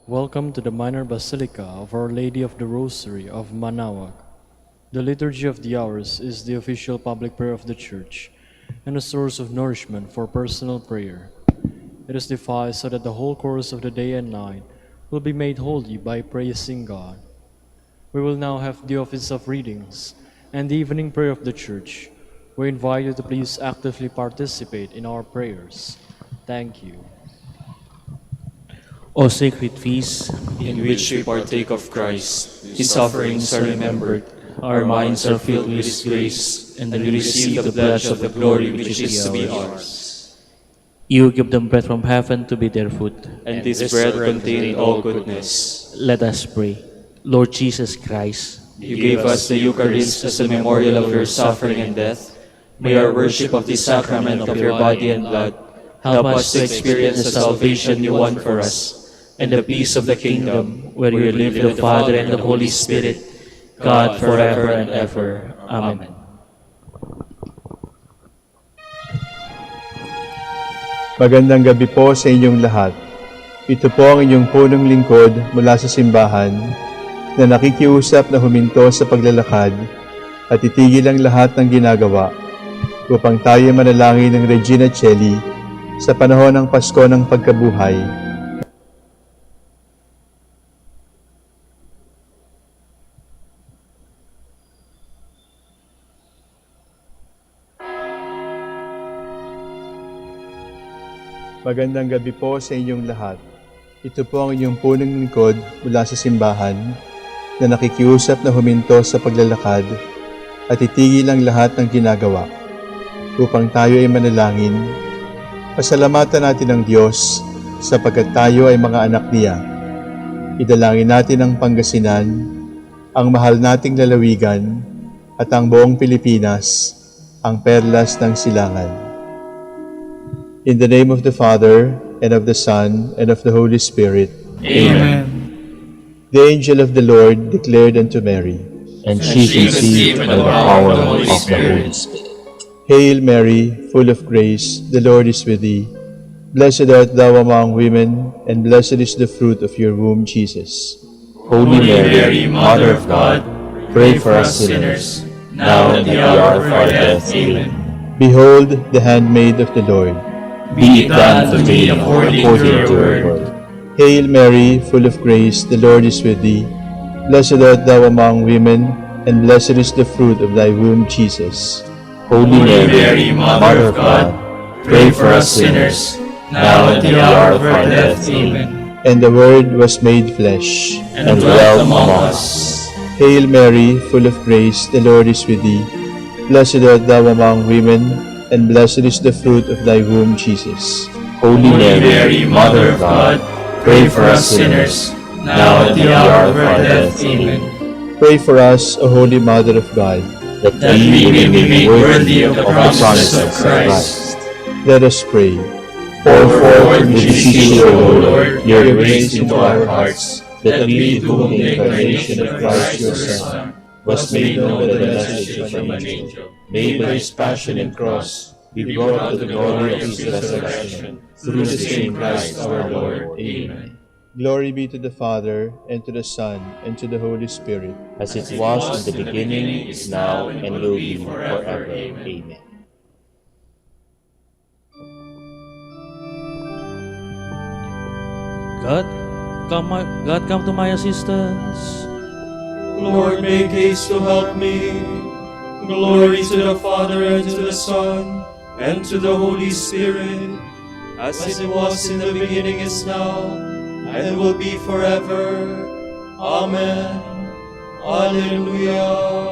Welcome to the Minor Basilica of Our Lady of the Rosary of Manaoag. The Liturgy of the Hours is the official public prayer of the Church and a source of nourishment for personal prayer. It is devised so that the whole course of the day and night will be made holy by praising God. We will now have the office of readings and the evening prayer of the Church. We invite you to please actively participate in our prayers. Thank you. O sacred feast, in which we partake of Christ, His sufferings are remembered, our minds are filled with His grace, and we receive the pledge of the glory which is to be ours. you give them bread from heaven to be their food. And this bread contained all goodness. Let us pray. Lord Jesus Christ, You gave us the Eucharist as a memorial of your suffering and death. May our worship of this sacrament of your body and blood help us to experience the salvation you won for us, and the peace of the kingdom, where you live with the Father and the Holy Spirit, God forever and ever. Amen. Magandang gabi po sa inyong lahat. Ito po ang inyong punong lingkod mula sa simbahan na nakikiusap na huminto sa paglalakad at itigil ang lahat ng ginagawa upang tayo manalangin ng Regina Coeli sa panahon ng Pasko ng Pagkabuhay. Magandang gabi po sa inyong lahat. Ito po ang inyong punong lingkod mula sa simbahan na nakikiusap na huminto sa paglalakad at itigil ang lahat ng ginagawa upang tayo ay manalangin. Pasalamatan natin ang Diyos sapagkat tayo ay mga anak niya. Idalangin natin ang Pangasinan, ang mahal nating lalawigan at ang buong Pilipinas, ang perlas ng silangan. In the name of the Father, and of the Son, and of the Holy Spirit. Amen. The angel of the Lord declared unto Mary, and she conceived by the power of the Holy Spirit. Hail Mary, full of grace, the Lord is with thee. Blessed art thou among women, and blessed is the fruit of your womb, Jesus. Holy Mary, Mother of God, pray for us sinners, now and at the hour of our death. Amen. Behold the handmaid of the Lord. Be it done to me according to your word. Hail Mary, full of grace, the Lord is with thee. Blessed art thou among women, and blessed is the fruit of thy womb, Jesus. Holy Mary, Mother of God, pray for us sinners, now and at the hour of our death. Amen. And the Word was made flesh, And dwelt among us. Hail Mary, full of grace, the Lord is with thee. Blessed art thou among women, and blessed is the fruit of thy womb, Jesus. Holy Mary, Mother of God, pray for us sinners, now and at the hour of our death. Amen. Pray for us, O Holy Mother of God. That we may be made worthy of the promises of Christ. Let us pray. Pour forth, we beseech you, O Lord, your grace into our hearts, that we, to whom the incarnation of Christ your Son was made known by the message of an angel, made by his passion and cross, be brought to the glory of his resurrection, through the same Christ our Lord. Amen. Glory be to the Father, and to the Son, and to the Holy Spirit. As it was in the beginning, is now, and will be forever. Amen. God come to my assistance. Lord, make haste to help me. Glory to the Father, and to the Son, and to the Holy Spirit, as it was in the beginning, is now, and will be forever. Amen. Alleluia.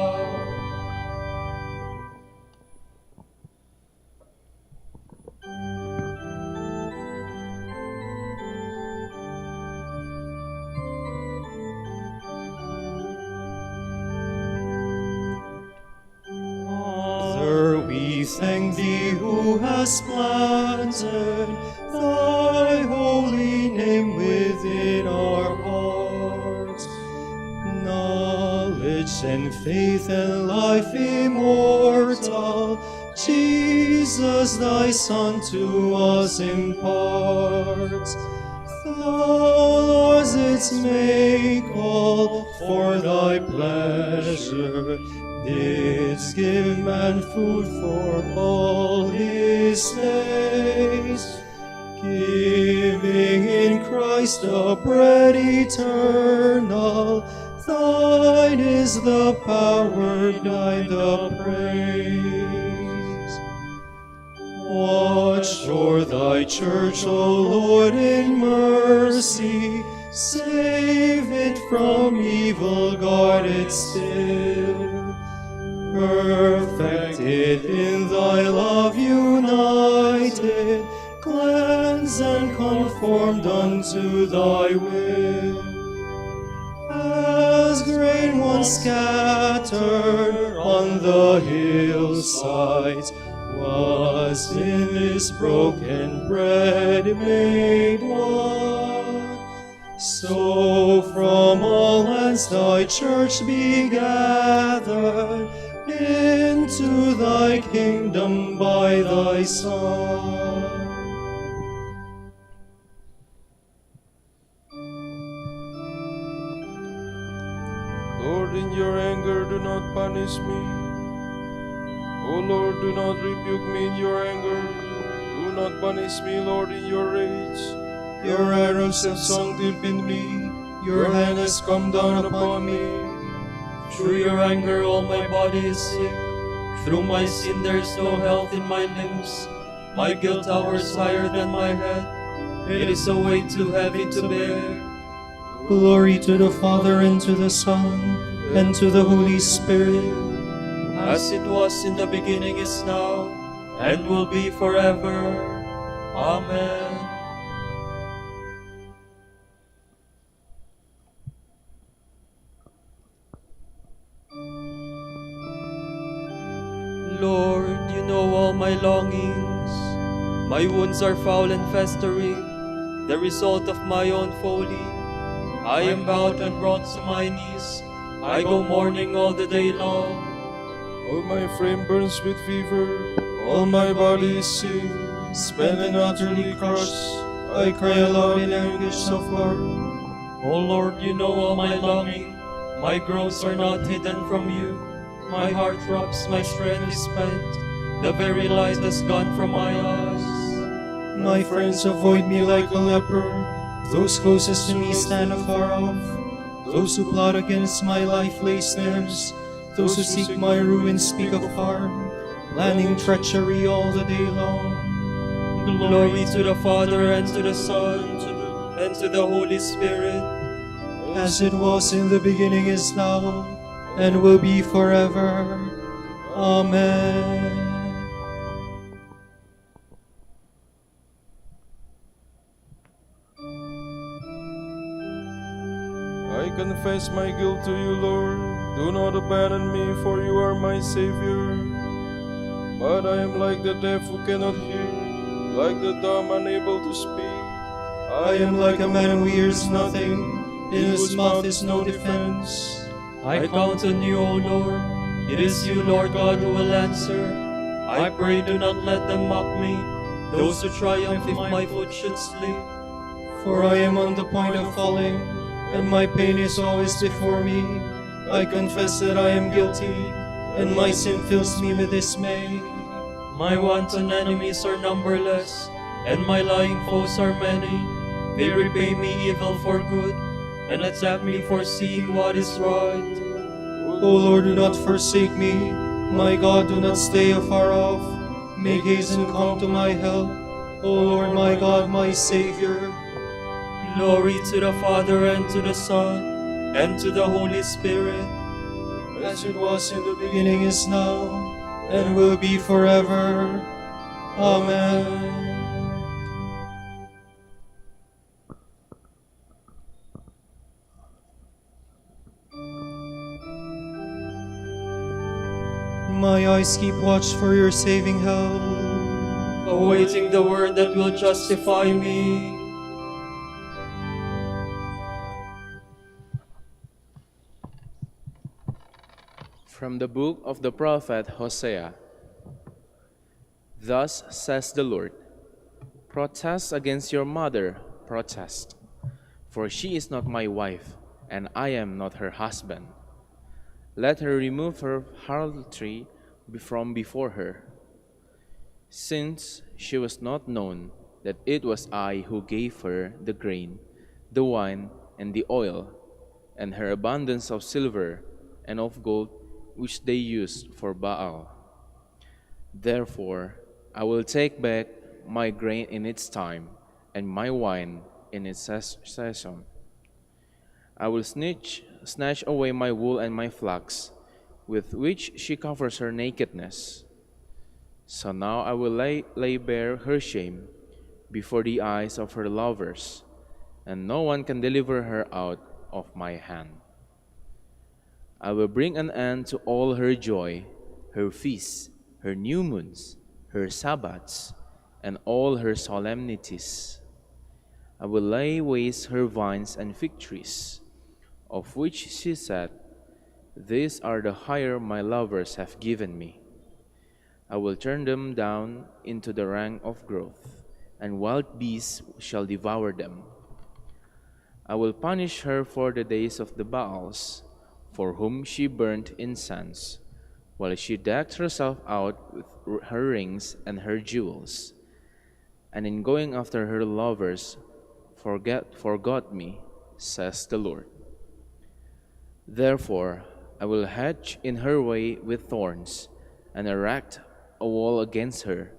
We thank thee who hast planted thy holy name within our hearts. Knowledge and faith and life immortal, Jesus thy Son to us imparts. The Lord's deposits make all for thy pleasure. Didst give man food for all his days, giving in Christ the bread eternal. Thine is the power, thine the praise. Watch o'er thy church, O Lord, in mercy. Save it from evil, guard it still. Perfected in thy love united, cleansed and conformed unto thy will. As grain once scattered on the hillsides, was in this broken bread made one. So from all lands thy church be gathered into thy kingdom by thy Son. Lord, in your anger, do not punish me. O Lord, do not rebuke me in your anger. Do not punish me, Lord, in your rage. Your arrows have sunk deep in me, your hand has come down upon me. Through your anger all my body is sick. Through my sin there is no health in my limbs. My guilt towers higher than my head. It is a weight too heavy to bear. Glory to the Father, and to the Son, and to the Holy Spirit. As it was in the beginning is now, and will be forever. Amen. Lord, you know all my longings. My wounds are foul and festering, the result of my own folly. I am bowed and brought to my knees. I go mourning all the day long. All my frame burns with fever, all my body is sick, spent and utterly crushed. I cry aloud in anguish of heart. O Lord, you know all my longing. My groans are not hidden from you. My heart throbs, my strength is spent. The very light has gone from my eyes. My friends avoid me like a leper. Those closest to me stand afar off. Those who plot against my life lay snares. Those who seek my ruin speak of harm, planning treachery all the day long. Glory to the Father, and to the Son, and to the Holy Spirit. As it was in the beginning, is now, and will be forever. Amen. I confess my guilt to you, Lord. Do not abandon me, for you are my Savior. But I am like the deaf who cannot hear, like the dumb unable to speak. I am like a man who hears nothing, in whose mouth is no defense. I count on you, O Lord. It is you, Lord God, who will answer. I pray, do not let them mock me, those who triumph if my foot should slip. For I am on the point of falling, and my pain is always before me. I confess that I am guilty, and my sin fills me with dismay. My wanton enemies are numberless, and my lying foes are many. They repay me evil for good, and attack me for seeing what is right. O Lord, do not forsake me. My God, do not stay afar off. Make haste and come to my help. O Lord, my God, my Savior. Glory to the Father, and to the Son, and to the Holy Spirit. As it was in the beginning, is now, and will be forever. Amen. My eyes keep watch for your saving help, Awaiting the word that will justify me. From the book of the prophet Hosea. Thus says the Lord, protest against your mother, protest. For she is not my wife, and I am not her husband. Let her remove her harlotry from before her, since she was not known that it was I who gave her the grain, the wine, and the oil, and her abundance of silver and of gold which they used for Baal. Therefore, I will take back my grain in its time, and my wine in its season. I will snatch away my wool and my flax, with which she covers her nakedness. So now I will lay bare her shame before the eyes of her lovers, and no one can deliver her out of my hand. I will bring an end to all her joy, her feasts, her new moons, her Sabbaths, and all her solemnities. I will lay waste her vines and fig trees, of which she said, "These are the hire my lovers have given me." I will turn them down into the rank of growth, and wild beasts shall devour them. I will punish her for the days of the Baals, for whom she burnt incense, while she decked herself out with her rings and her jewels, and in going after her lovers forgot me, says the Lord. Therefore I will hedge in her way with thorns, and erect a wall against her,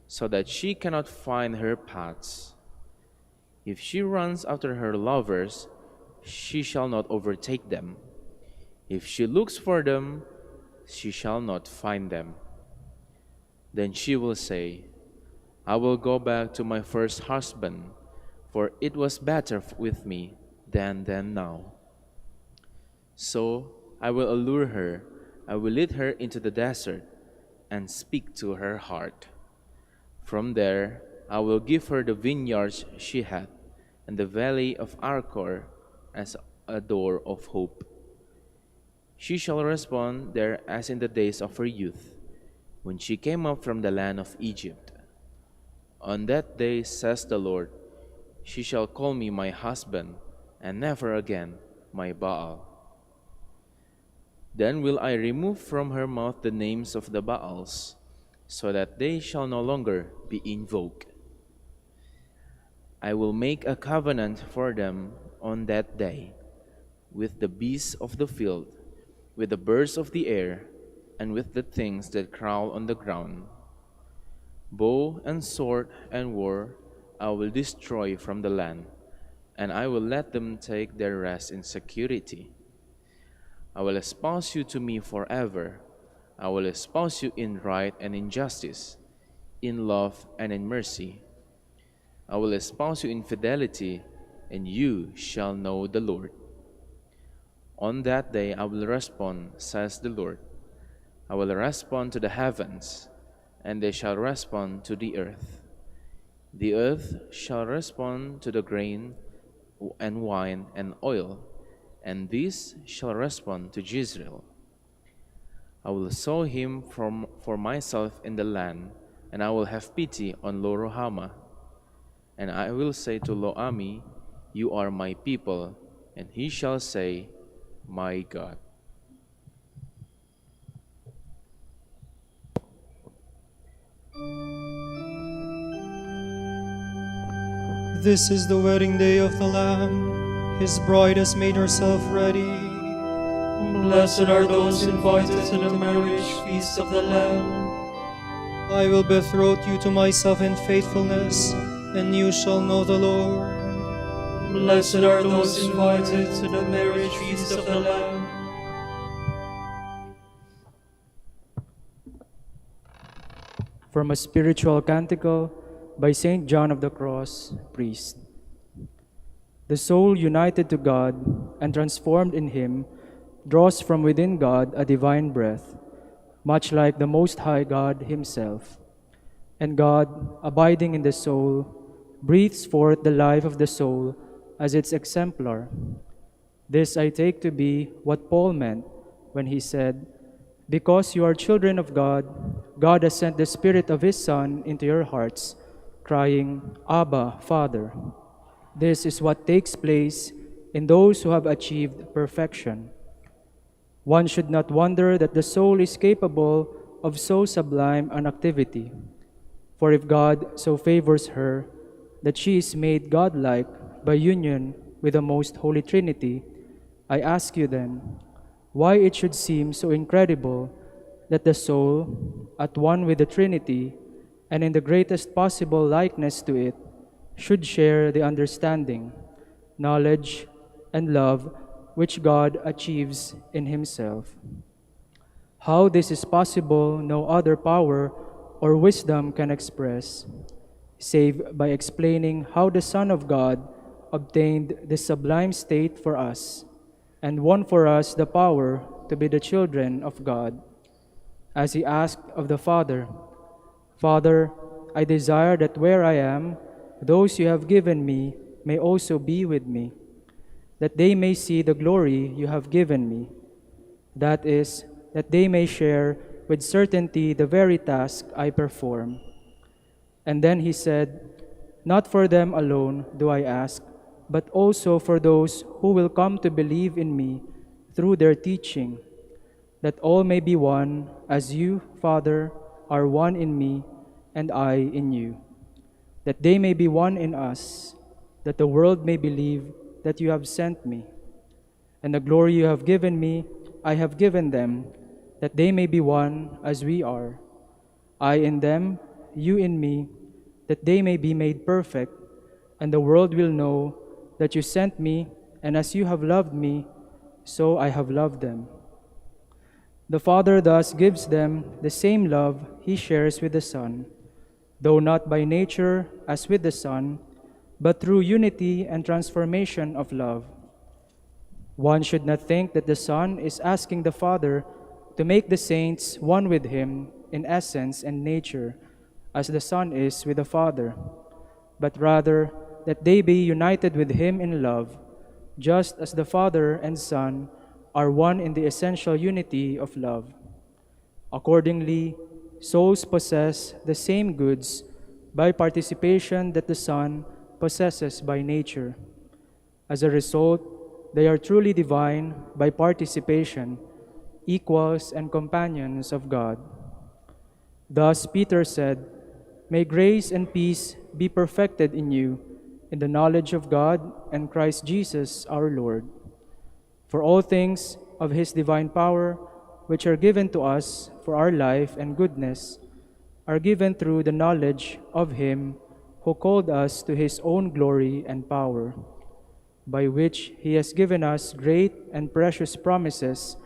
so that she cannot find her paths. If she runs after her lovers, she shall not overtake them. If she looks for them, she shall not find them. Then she will say, "I will go back to my first husband, for it was better with me than now." So I will allure her, I will lead her into the desert, and speak to her heart. From there I will give her the vineyards she had, and the valley of Arcor as a door of hope. She shall respond there as in the days of her youth, when she came up from the land of Egypt. On that day, says the Lord, she shall call me my husband, and never again my Baal. Then will I remove from her mouth the names of the Baals, so that they shall no longer be invoked. I will make a covenant for them on that day, with the beasts of the field, with the birds of the air, and with the things that crawl on the ground. Bow and sword and war I will destroy from the land, and I will let them take their rest in security. I will espouse you to me forever. I will espouse you in right and in justice, in love and in mercy. I will espouse you in fidelity, and you shall know the Lord. On that day I will respond, says the Lord. I will respond to the heavens, and they shall respond to the earth. The earth shall respond to the grain and wine and oil, and these shall respond to Jezreel. I will sow him for myself in the land, and I will have pity on Lo-ruhamah. And I will say to Lo-ami, "You are my people," and he shall say, "My God." This is the wedding day of the Lamb. His bride has made herself ready. Blessed are those invited to the marriage feast of the Lamb. I will betroth you to myself in faithfulness, and you shall know the Lord. Blessed are those invited to the marriage feast of the Lamb. From a spiritual canticle by Saint John of the Cross, priest. The soul united to God and transformed in Him draws from within God a divine breath, much like the Most High God Himself. And God, abiding in the soul, breathes forth the life of the soul as its exemplar. This I take to be what Paul meant when he said, "Because you are children of God, God has sent the Spirit of His Son into your hearts, crying, 'Abba, Father.' This is what takes place in those who have achieved perfection. One should not wonder that the soul is capable of so sublime an activity. For if God so favors her that she is made godlike by union with the most holy Trinity, I ask you then, why it should seem so incredible that the soul, at one with the Trinity and in the greatest possible likeness to it, should share the understanding, knowledge, and love which God achieves in Himself. How this is possible, no other power or wisdom can express, save by explaining how the Son of God obtained this sublime state for us, and won for us the power to be the children of God. As He asked of the Father, Father, I desire that where I am, those you have given me may also be with me, that they may see the glory you have given me. That is, that they may share with certainty the very task I perform. And then He said, Not for them alone do I ask, but also for those who will come to believe in me through their teaching, that all may be one, as you, Father, are one in me, and I in you, that they may be one in us, that the world may believe that you have sent me. And the glory you have given me, I have given them, that they may be one as we are. I in them, you in me, that they may be made perfect, and the world will know that you sent me, and as you have loved me, so I have loved them. The Father thus gives them the same love He shares with the Son, though not by nature as with the Son, but through unity and transformation of love. One should not think that the Son is asking the Father to make the saints one with Him in essence and nature, as the Son is with the Father, but rather that they be united with Him in love, just as the Father and Son are one in the essential unity of love. Accordingly, souls possess the same goods by participation that the Son possesses by nature. As a result, they are truly divine by participation, equals and companions of God. Thus Peter said, May grace and peace be perfected in you, in the knowledge of God and Christ Jesus our Lord. For all things of His divine power, which are given to us for our life and goodness, are given through the knowledge of Him who called us to His own glory and power, by which He has given us great and precious promises,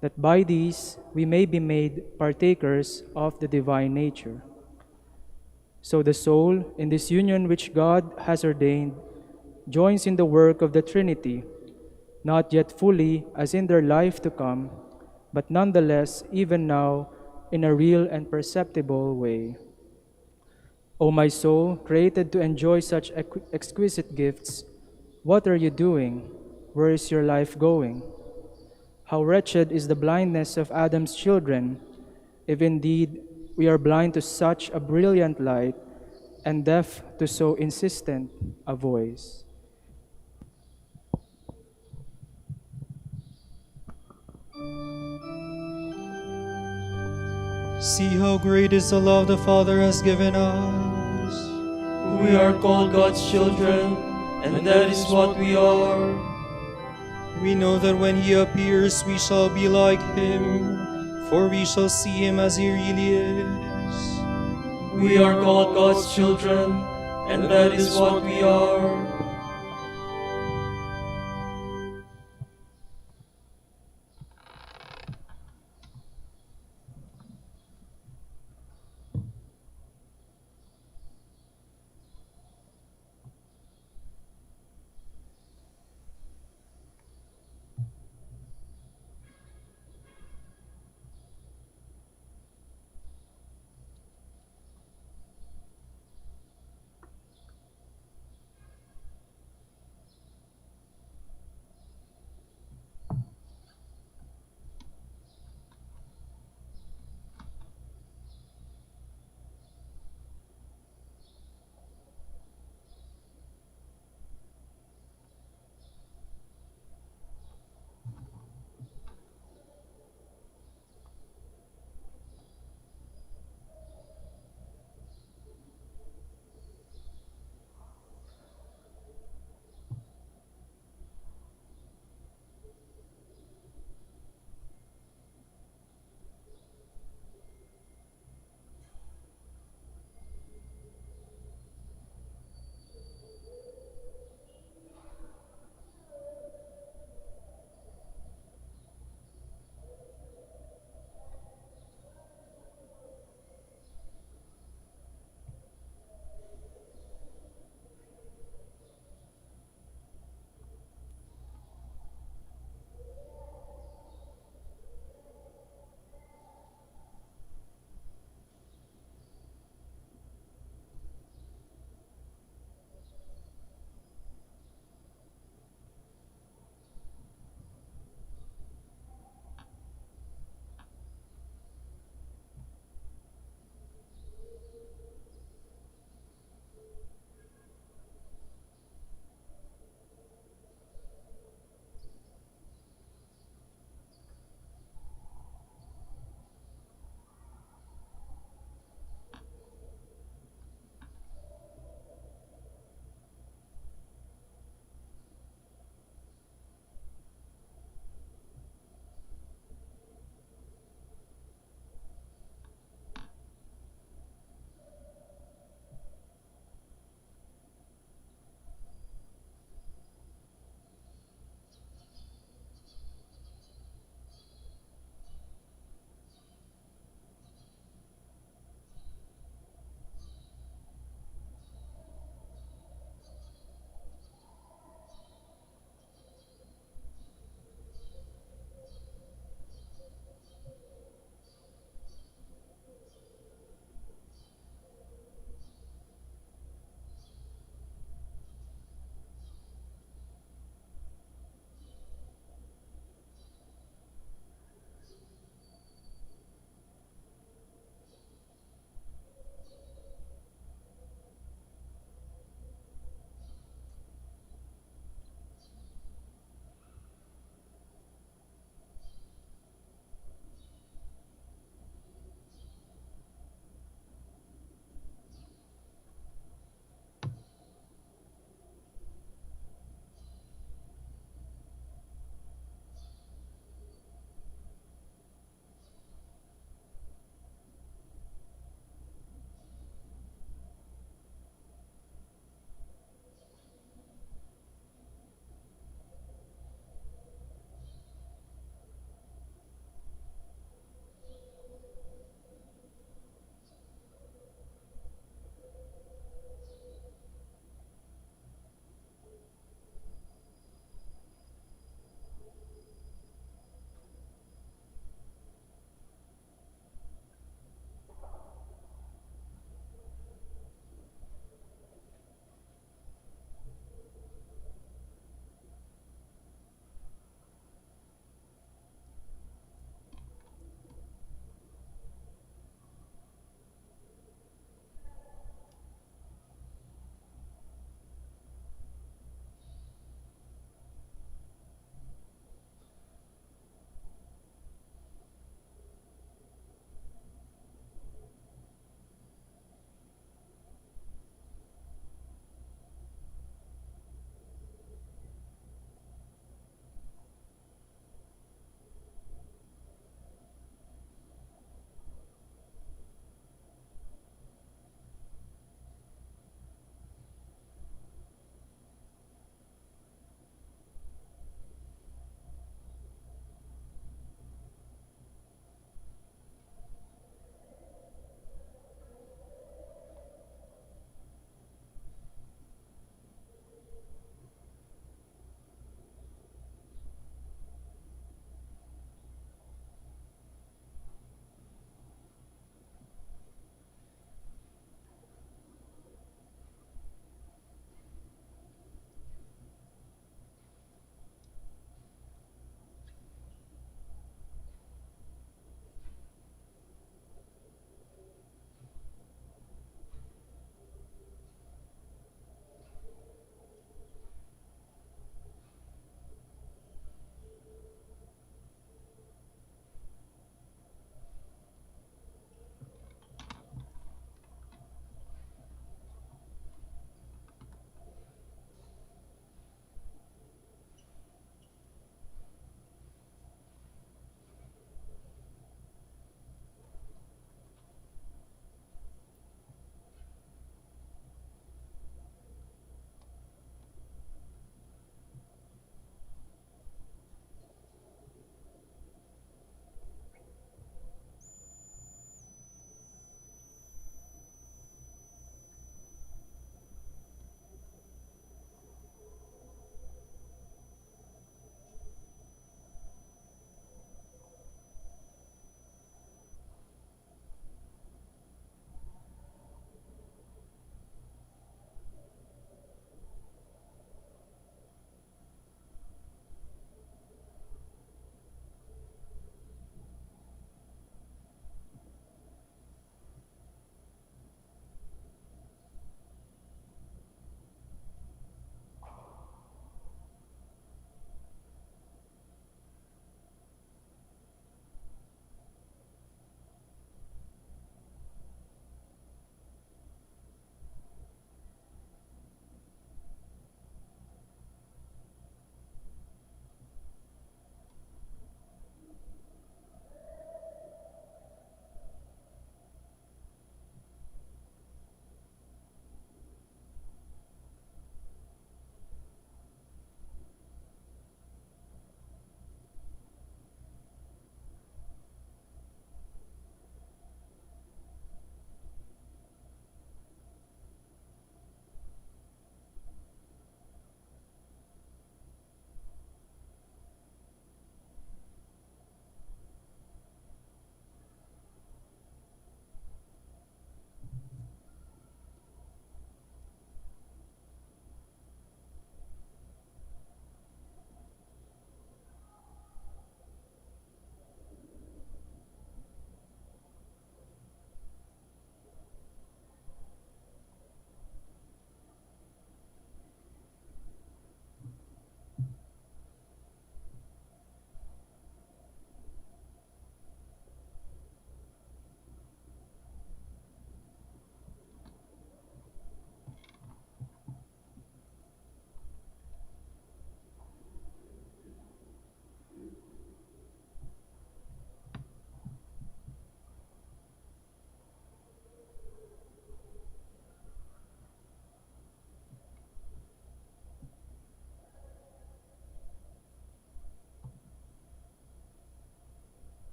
that by these we may be made partakers of the divine nature. So the soul, in this union which God has ordained, joins in the work of the Trinity, not yet fully as in their life to come, but nonetheless even now in a real and perceptible way. O my soul, created to enjoy such exquisite gifts, what are you doing? Where is your life going? How wretched is the blindness of Adam's children, if indeed we are blind to such a brilliant light and deaf to so insistent a voice. See how great is the love the Father has given us. We are called God's children, and that is what we are. We know that when He appears, we shall be like Him, for we shall see Him as He really is. We are called God's children, and that is what we are.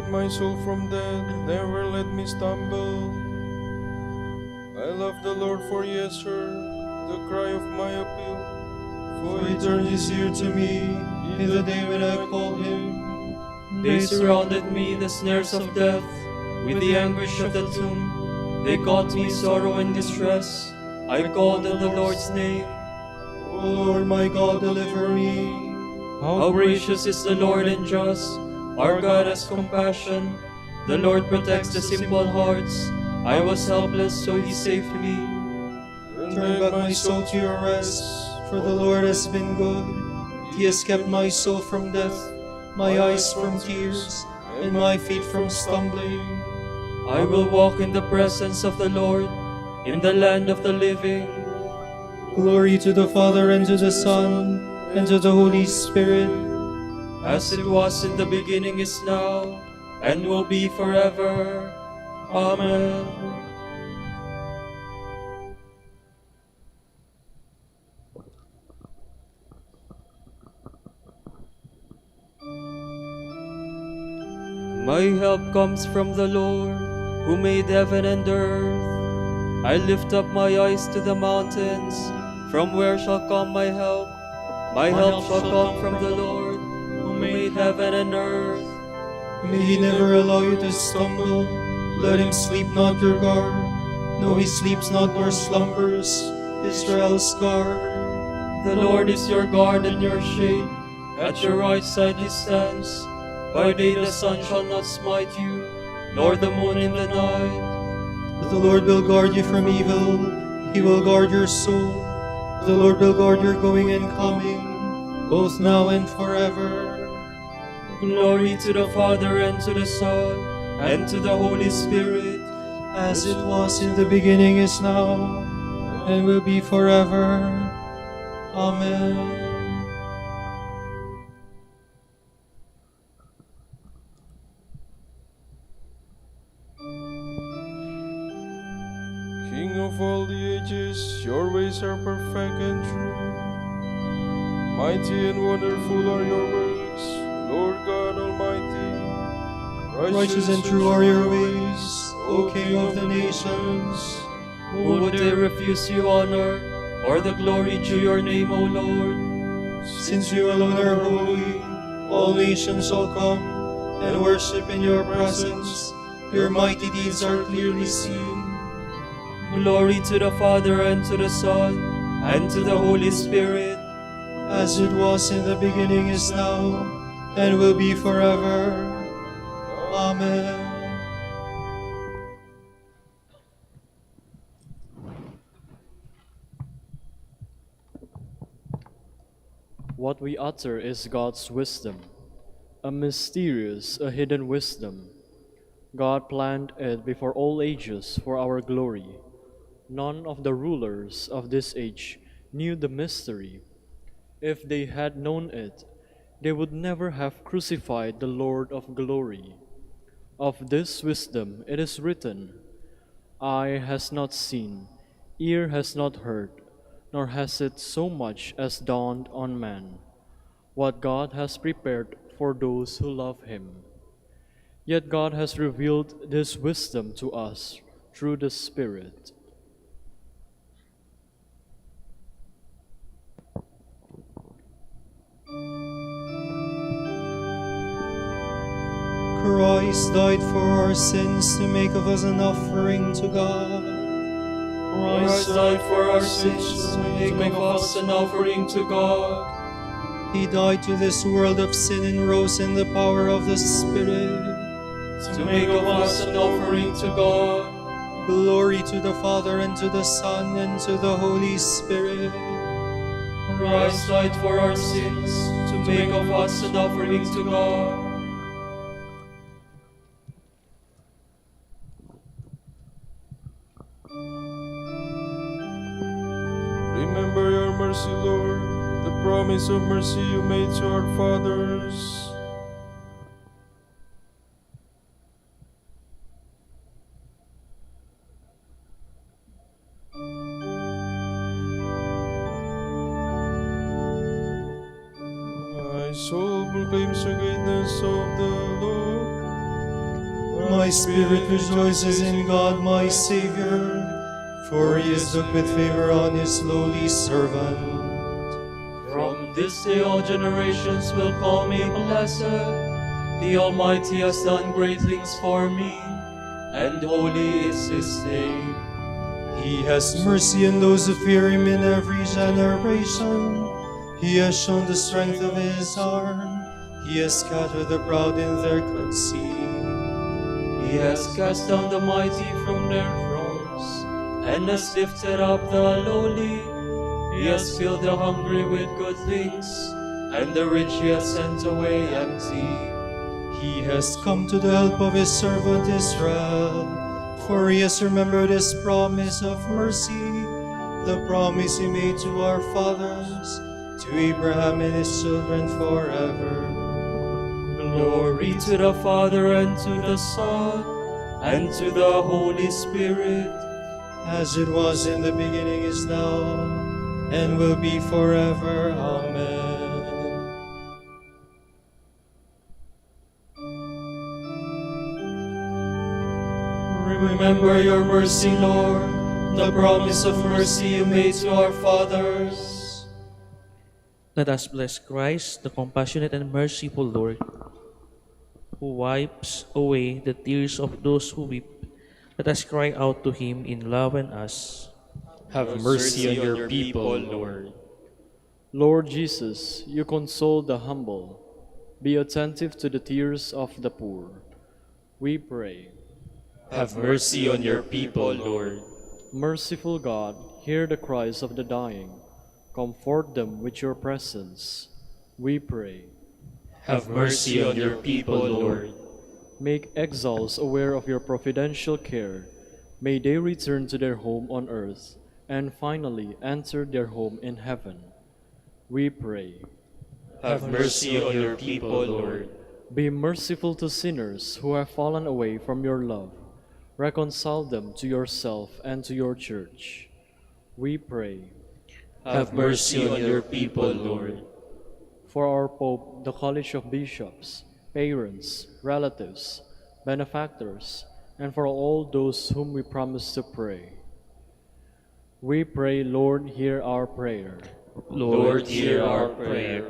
keep my soul from death, never let me stumble. I love the Lord, for He has heard the cry of my appeal. For He turned His ear to me in the day when I called Him. They surrounded me, the snares of death, with the anguish of the tomb. They caused me sorrow and distress. I called on the Lord's name. O Lord my God, deliver me. How gracious is the Lord and just. Our God has compassion. The Lord protects the simple hearts. I was helpless, so He saved me. Turn back my soul to your rest, for the Lord has been good. He has kept my soul from death, my eyes from tears, and my feet from stumbling. I will walk in the presence of the Lord, in the land of the living. Glory to the Father, and to the Son, and to the Holy Spirit, As it was in the beginning, is now, and will be forever. Amen. My help comes from the Lord, who made heaven and earth. I lift up my eyes to the mountains. From where shall come my help? My help shall come from the Lord, who made heaven and earth. may He never allow you to stumble. Let Him sleep not your guard. No, He sleeps not nor slumbers, Israel's guard. The Lord is your guard and your shade. At your right side He stands. By day the sun shall not smite you, nor the moon in the night. The Lord will guard you from evil. He will guard your soul. The Lord will guard your going and coming, both now and forever. Glory to the Father, and to the Son, and to the Holy Spirit. As it was in the beginning, is now, and will be forever. Amen. King of all the ages, your ways are perfect and true. Mighty and wonderful are your works, Lord God Almighty. Righteous and true are your ways, O King of the nations. Who would dare refuse you honor, or the glory due your name, O Lord? Since you alone are holy, all nations shall come and worship in your presence. Your mighty deeds are clearly seen. Glory to the Father, and to the Son, and to the Holy Spirit. As it was in the beginning, is now, and will be forever. Amen. What we utter is God's wisdom, a mysterious, a hidden wisdom. God planned it before all ages for our glory. None of the rulers of this age knew the mystery. If they had known it, they would never have crucified the Lord of glory. Of this wisdom it is written, Eye has not seen, ear has not heard, nor has it so much as dawned on man, what God has prepared for those who love Him. Yet God has revealed this wisdom to us through the Spirit. Christ died for our sins to make of us an offering to God. Christ died for our sins, to make of us an offering to God. He died to this world of sin and rose in the power of the Spirit. To make of us an offering to God. Glory to the Father, and to the Son, and to the Holy Spirit. Christ died for our sins, to make of us an offering to God. Remember your mercy, Lord, the promise of mercy you made to our fathers. My soul proclaims the greatness of the Lord. My spirit rejoices in God my Savior, for he has looked with favor on his lowly servant. From this day all generations will call me blessed. The Almighty has done great things for me, and holy is his name. He has mercy on those who fear him in every generation. He has shown the strength of his arm. He has scattered the proud in their conceit. He has cast down the mighty from their thrones, and has lifted up the lowly. He has filled the hungry with good things, and the rich he has sent away empty. He has come to the help of his servant Israel, for he has remembered his promise of mercy, the promise he made to our fathers, to Abraham and his children forever. Glory to the Father, and to the Son, and to the Holy Spirit, as it was in the beginning, is now, and will be forever. Amen. remember your mercy, Lord, the promise of mercy you made to our fathers. Let us bless Christ, the compassionate and merciful Lord, who wipes away the tears of those who weep. Let us cry out to him in love and us. Have mercy on your people, Lord. Lord Jesus, you console the humble. Be attentive to the tears of the poor. We pray. Have mercy on your people, Lord. Merciful God, hear the cries of the dying. Comfort them with your presence. We pray. Have mercy on your people, Lord. Make exiles aware of your providential care. May they return to their home on earth and finally enter their home in heaven. We pray. Have mercy on your people, Lord. Be merciful to sinners who have fallen away from your love. Reconcile them to yourself and to your church. We pray. Have mercy on your people, Lord. For our Pope, the College of Bishops, parents, relatives, benefactors, and for all those whom we promise to pray. We pray, Lord, hear our prayer. Lord, hear our prayer.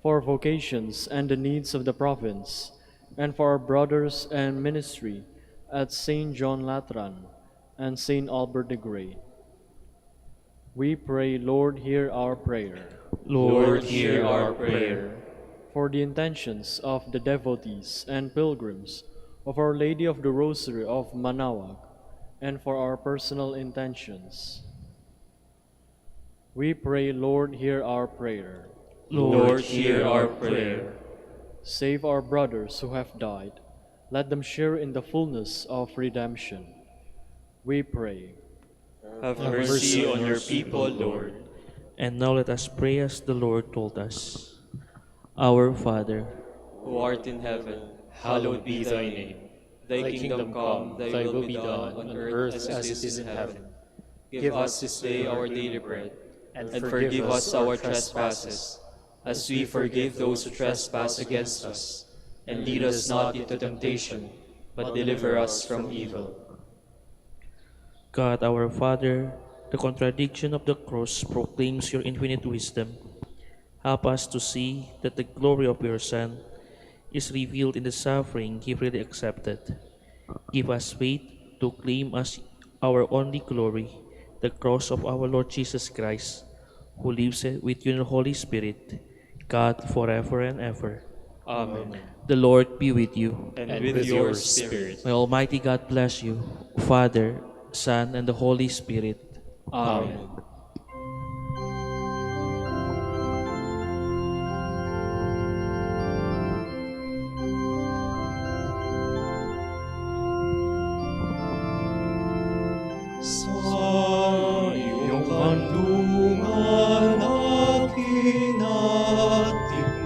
For vocations and the needs of the province, and for our brothers and ministry at St. John Latran and St. Albert the Great. We pray, Lord, hear our prayer. Lord, hear our prayer. For the intentions of the devotees and pilgrims of Our Lady of the Rosary of Manaoag, and for our personal intentions. We pray, Lord, hear our prayer. Lord, hear our prayer. Save our brothers who have died. Let them share in the fullness of redemption. We pray. Have mercy on your people, Lord. And now let us pray as the Lord told us. Our Father, Who art in heaven, Hallowed be thy name. thy kingdom come, thy will be done on earth as it is in heaven. Give us this day our daily bread, and forgive us our trespasses, as we forgive those who trespass against us. And lead us not into temptation, but deliver us from evil. God our Father, the contradiction of the cross proclaims your infinite wisdom. Help us to see that the glory of your Son is revealed in the suffering he freely accepted. Give us faith to claim as our only glory the cross of our Lord Jesus Christ, who lives with you in the Holy Spirit, God forever and ever. Amen. The Lord be with you. And with your spirit. May Almighty God bless you, Father, Son, and the Holy Spirit. Amen. Sa iyong kandungan aking natikman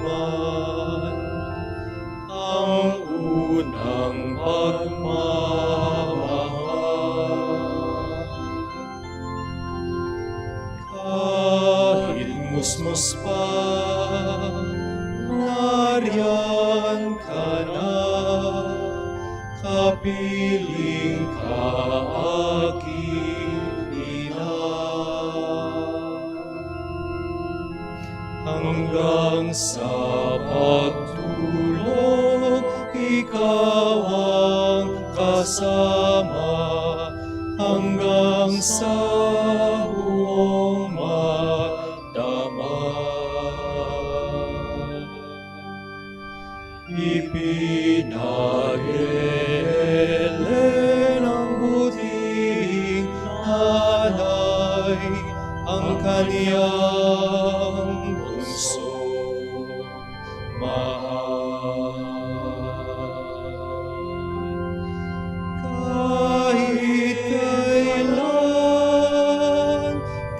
ang unang pagmamahal. Kahit musmos pa, nariyan ka na. kapiling ka aking ina. Hanggang sa pagtulog, ikaw ang kasama. Hanggang sa buong magdamag. Ipinag-elen ang buting nanay ang kaniyang bunsong mahal. Kahit kailan,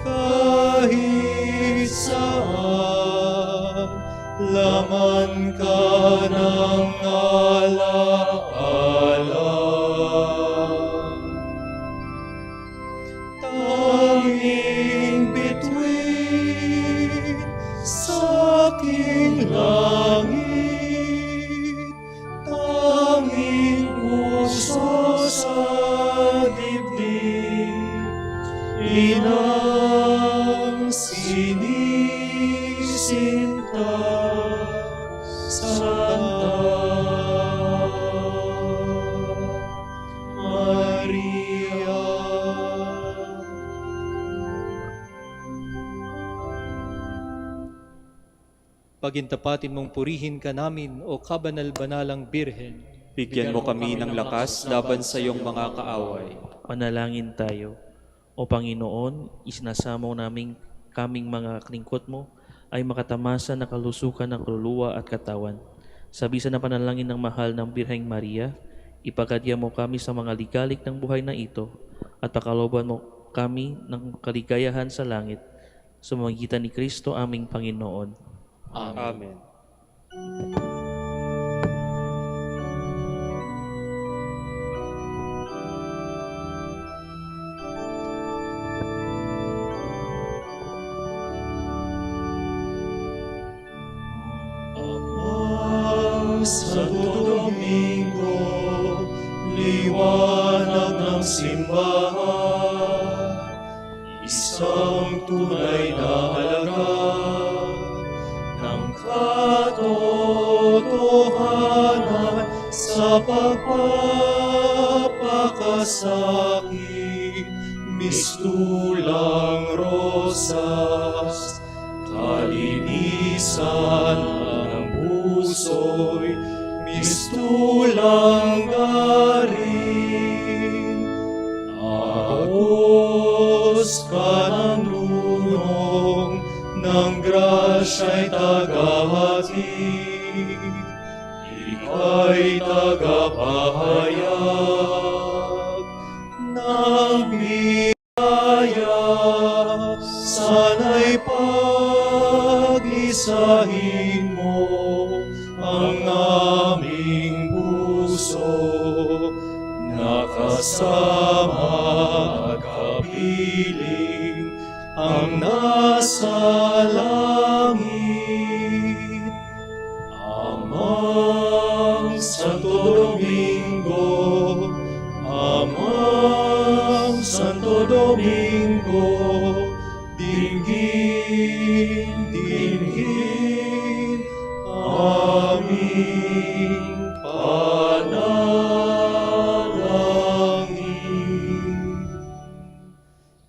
kahit saan, laman ka ng alaala. Tanging bituin sa aking langit, tanging puso sa dibdib, inang sinisinta Santa Maria. Pagintapatin mong purihin ka namin, o kabanal-banalang Birhen. Bigyan mo kami ng lakas laban sa iyong mga kaaway. Panalangin tayo. O Panginoon, isinasamo namin kaming mga lingkod mo ay makatamasa na kalusukan ng kaluluwa at katawan. Sa bisa na panalangin ng mahal ng Birheng Maria, ipagkadya mo kami sa mga ligalik ng buhay na ito at pakaloban mo kami ng kaligayahan sa langit sa pamamagitan ni Kristo aming Panginoon. Amen. Santo Domingo, liwanag ng simbahan, isang tunay na alagad ng katotohanan sa pagpapakasakit, mistulang rosas, kalinisan ng puso'y mistulang garing. Agos ka ng lunong, ng grasya'y tagahatid, ika'y tagapahayag ng biyaya. Sana'y pag-isahin mo ang aming puso, nakasama at kapiling ang nasa langit. Amang Santo Domingo, Amang Santo Domingo, dinggin, dinggin aming panalangin.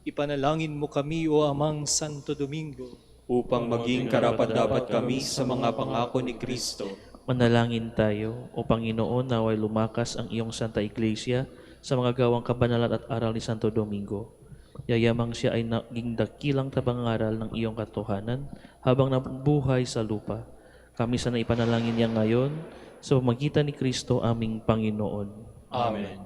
Ipanalangin mo kami, o Amang Santo Domingo, Upang maging karapat-dapat kami sa mga pangako ni Kristo. Manalangin tayo, O Panginoon, naway lumakas ang iyong Santa Iglesia sa mga gawang kabanalan at aral ni Santo Domingo. Yayamang siya ay naging dakilang tabangaral ng iyong katotohanan habang nabuhay sa lupa. Kami sana ipanalangin niya ngayon sa pamamagitan ni Kristo aming Panginoon. Amen.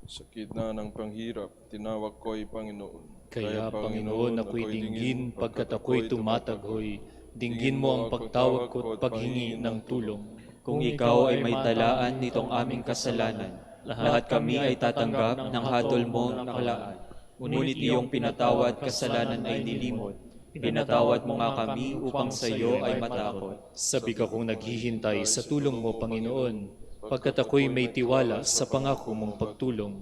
Sa gitna ng panghirap, tinawag ko ay Panginoon. Kaya, Panginoon, ako'y dinggin pagkat ako'y tumataghoy. Dinggin mo ang pagtawag ko at paghingi ng tulong. Kung ikaw ay may talaan nitong aming kasalanan, lahat kami ay tatanggap ng hatol mo ng kalaan. Ngunit iyong pinatawad kasalanan ay nilimot. Pinatawad mo nga kami upang sa iyo ay matakot. Sabik akong naghihintay sa tulong mo, Panginoon. pagkat ako'y may tiwala sa pangako mong pagtulong.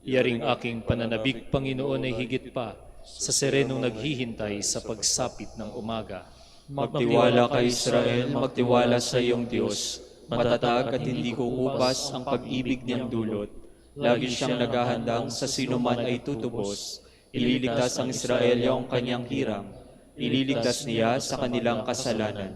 Iyaring aking pananabik, Panginoon, ay higit pa sa serenong naghihintay sa pagsapit ng umaga. Magtiwala ka, Israel, magtiwala sa iyong Diyos. Matatag at hindi kukupas ang pag-ibig niyang dulot. Lagi siyang naghahandang sa sino man ay tutubos. Ililigtas ang Israel ang kanyang hirang. Ililigtas niya sa kanilang kasalanan.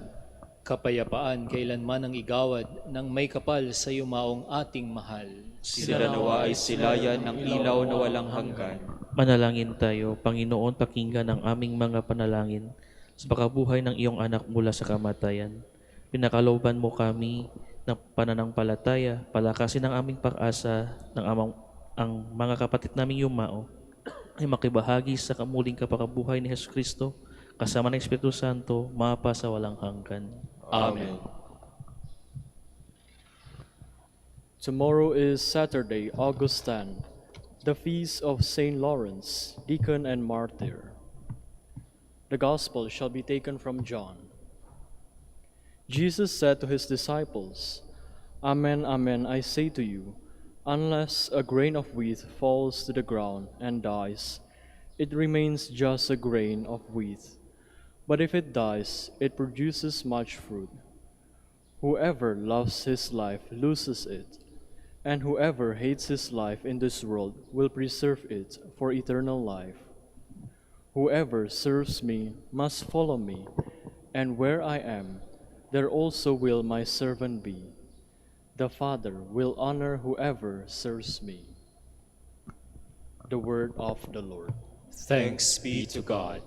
Kapayapaan kailanman ang igawad ng may kapal sa yumaong ating mahal. Sila nawa ay silayan ng ilaw na walang hanggan. Manalangin tayo, Panginoon, pakinggan ang aming mga panalangin sa pagkabuhay ng iyong anak mula sa kamatayan. Pinakalooban mo kami ng pananampalataya, palakasin ang aming pag-asa ang mga kapatid naming yumao ay makibahagi sa kamuling kapakabuhay ni Hesus Kristo kasama ng Espiritu Santo, mapa sa walang hanggan. Amen. Tomorrow is Saturday, August 10, the feast of Saint Lawrence, deacon and martyr. The gospel shall be taken from John. Jesus said to his disciples, Amen, amen, I say to you, unless a grain of wheat falls to the ground and dies, it remains just a grain of wheat. But if it dies, it produces much fruit. Whoever loves his life loses it, and whoever hates his life in this world will preserve it for eternal life. Whoever serves me must follow me, and where I am, there also will my servant be. The Father will honor whoever serves me. The word of the Lord. Thanks be to God.